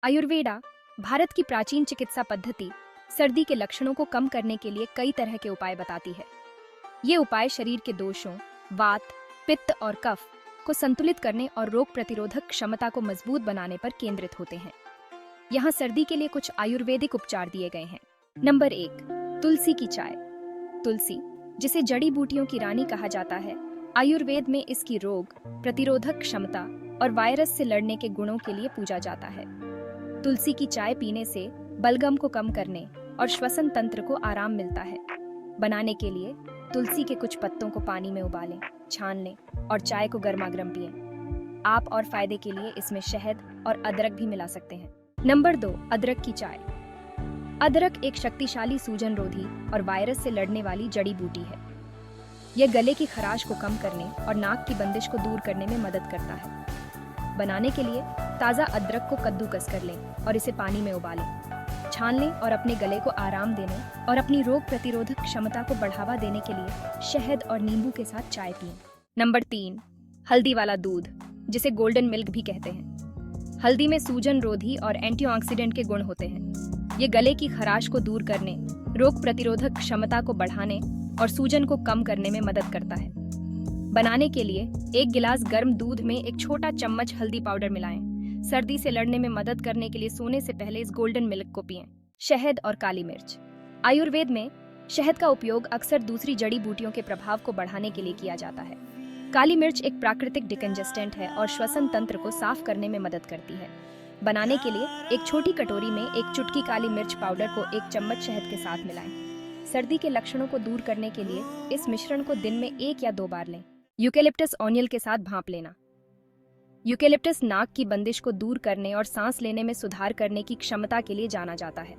आयुर्वेदा भारत की प्राचीन चिकित्सा पद्धति सर्दी के लक्षणों को कम करने के लिए कई तरह के उपाय बताती है। ये उपाय शरीर के दोषों, वात, पित्त और कफ को संतुलित करने और रोग प्रतिरोधक क्षमता को मजबूत बनाने पर केंद्रित होते हैं। यहाँ सर्दी के लिए कुछ आयुर्वेदिक उपचार दिए गए हैं। नंबर 1, तुलसी की चाय। तुलसी, जिसे जड़ी बूटियों की रानी कहा जाता है, आयुर्वेद में इसकी रोग प्रतिरोधक क्षमता और वायरस से लड़ने के गुणों के लिए पूजा जाता है। तुलसी की चाय पीने से बलगम को कम करने और श्वसन तंत्र को आराम मिलता है। बनाने के लिए तुलसी के कुछ पत्तों को पानी में उबालें, छान लें और चाय को गर्मागर्म पिएं। आप और फायदे के लिए इसमें शहद और अदरक भी मिला सकते हैं। नंबर 2, अदरक की चाय। अदरक एक शक्तिशाली सूजन रोधी और वायरस से लड़ने वाली जड़ी बूटी है। यह गले की खराश को कम करने और नाक की बंदिश को दूर करने में मदद करता है। बनाने के लिए ताज़ा अदरक को कद्दूकस कर लें और इसे पानी में उबालें, छान लें और अपने गले को आराम देने और अपनी रोग प्रतिरोधक क्षमता को बढ़ावा देने के लिए शहद और नींबू के साथ चाय पिएं। नंबर 3, हल्दी वाला दूध, जिसे गोल्डन मिल्क भी कहते हैं। हल्दी में सूजन रोधी और एंटीऑक्सीडेंट के गुण होते हैं। ये गले की खराश को दूर करने, रोग प्रतिरोधक क्षमता को बढ़ाने और सूजन को कम करने में मदद करता है। बनाने के लिए 1 गिलास गर्म दूध में 1 छोटा चम्मच हल्दी पाउडर मिलाएं। सर्दी से लड़ने में मदद करने के लिए सोने से पहले इस गोल्डन मिल्क को पिएं। शहद और काली मिर्च। आयुर्वेद में शहद का उपयोग अक्सर दूसरी जड़ी बूटियों के प्रभाव को बढ़ाने के लिए किया जाता है। काली मिर्च एक प्राकृतिक डिकंजेस्टेंट है और श्वसन तंत्र को साफ करने में मदद करती है। बनाने के लिए एक छोटी कटोरी में 1 चुटकी काली मिर्च पाउडर को 1 चम्मच शहद के साथ मिलाएं। सर्दी के लक्षणों को दूर करने के लिए इस मिश्रण को दिन में 1 या 2 बार लें। यूकेलिप्टस ऑनियल के साथ भाप लेना। यूकेलिप्टस नाक की बंदिश को दूर करने और सांस लेने में सुधार करने की क्षमता के लिए जाना जाता है।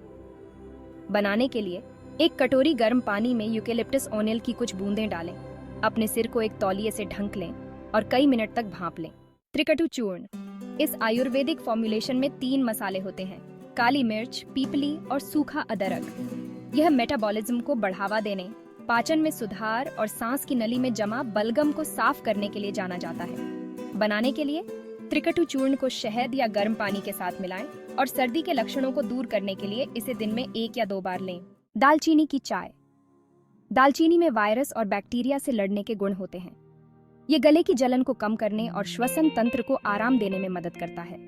बनाने के लिए 1 कटोरी गर्म पानी में यूकेलिप्टस ऑनियल की कुछ बूंदें डालें। अपने सिर को एक तौलिए से ढक लें और कई मिनट तक भाप लें। त्रिकटु चूर्ण। इस आयुर्वेदिक फॉर्मुलेशन में 3 मसाले होते हैं: काली मिर्च, पीपली और सूखा अदरक। यह मेटाबॉलिज्म को बढ़ावा देने, पाचन में सुधार और सांस की नली में जमा बलगम को साफ करने के लिए जाना जाता है। बनाने के लिए त्रिकटु चूर्ण को शहद या गर्म पानी के साथ मिलाएं और सर्दी के लक्षणों को दूर करने के लिए इसे दिन में 1 या 2 बार लें। दालचीनी की चाय। दालचीनी में वायरस और बैक्टीरिया से लड़ने के गुण होते हैं। ये गले की जलन को कम करने और श्वसन तंत्र को आराम देने में मदद करता है।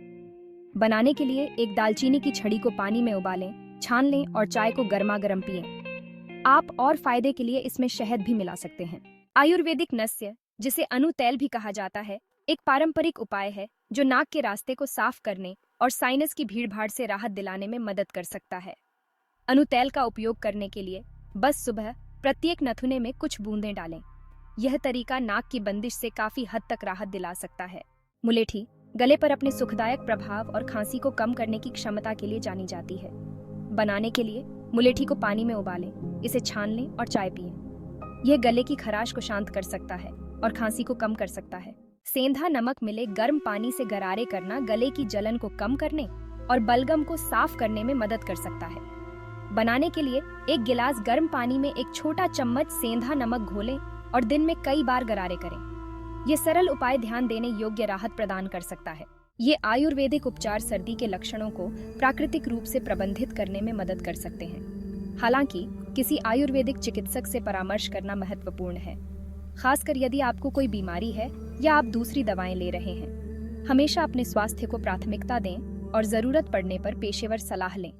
बनाने के लिए 1 दालचीनी की छड़ी को पानी में उबालें, छान लें और चाय को गर्मागर्म पिएं। आप और फायदे के लिए इसमें शहद भी मिला सकते हैं। आयुर्वेदिक नस्य, जिसे अनु तैल भी कहा जाता है, एक पारंपरिक उपाय है जो नाक के रास्ते को साफ करने और साइनस की भीड़भाड़ से राहत दिलाने में मदद कर सकता है। अनु तैल का उपयोग करने के लिए बस सुबह प्रत्येक नथुने में कुछ बूंदें डालें। यह तरीका नाक की बंदिश से काफी हद तक राहत दिला सकता है। मुलेठी गले पर अपने सुखदायक प्रभाव और खांसी को कम करने की क्षमता के लिए जानी जाती है। बनाने के लिए मुलेठी को पानी में उबालें, इसे छान लें और चाय पिएं। यह गले की खराश को शांत कर सकता है और खांसी को कम कर सकता है। सेंधा नमक मिले गर्म पानी से गरारे करना गले की जलन को कम करने और बलगम को साफ करने में मदद कर सकता है। बनाने के लिए 1 गिलास गर्म पानी में 1 छोटा चम्मच सेंधा नमक घोलें और दिन में कई बार गरारे करें। यह सरल उपाय ध्यान देने योग्य राहत प्रदान कर सकता है। ये आयुर्वेदिक उपचार सर्दी के लक्षणों को प्राकृतिक रूप से प्रबंधित करने में मदद कर सकते हैं। हालांकि किसी आयुर्वेदिक चिकित्सक से परामर्श करना महत्वपूर्ण है, खासकर यदि आपको कोई बीमारी है या आप दूसरी दवाएं ले रहे हैं। हमेशा अपने स्वास्थ्य को प्राथमिकता दें और जरूरत पड़ने पर पेशेवर सलाह लें।